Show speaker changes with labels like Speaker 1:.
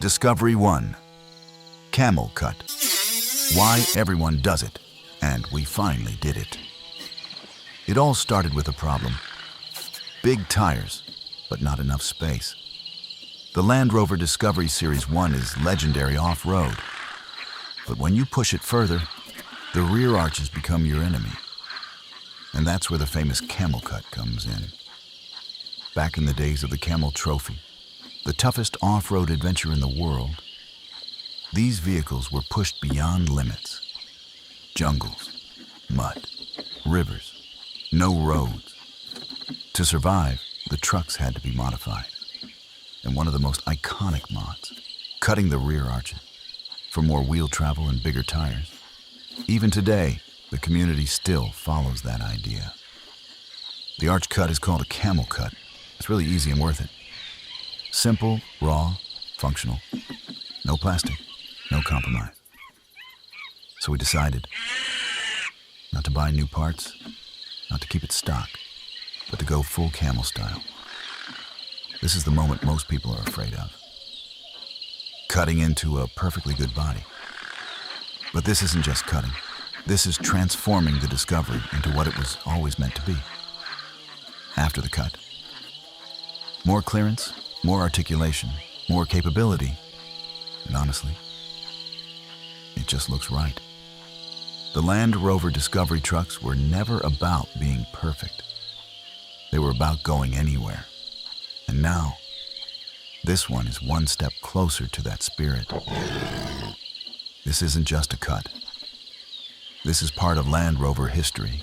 Speaker 1: Discovery 1. Camel Cut. Why everyone does it, and we finally did it. It all started with a problem. Big tires, but not enough space. The Land Rover Discovery Series 1 is legendary off-road. But when you push it further, the rear arches become your enemy. And that's where the famous Camel Cut comes in. Back in the days of the Camel Trophy, the toughest off-road adventure in the world, these vehicles were pushed beyond limits. Jungles, mud, rivers, no roads. To survive, the trucks had to be modified. And one of the most iconic mods, cutting the rear arches for more wheel travel and bigger tires. Even today, the community still follows that idea. The arch cut is called a camel cut. It's really easy and worth it. Simple, raw, functional. No plastic, no compromise. So we decided not to buy new parts, not to keep it stock, but to go full camel style. This is the moment most people are afraid of. Cutting into a perfectly good body. But this isn't just cutting. This is transforming the Discovery into what it was always meant to be. After the cut. More clearance, more articulation, more capability, and honestly, it just looks right. The Land Rover Discovery trucks were never about being perfect. They were about going anywhere. And now, this one is one step closer to that spirit. This isn't just a cut. This is part of Land Rover history.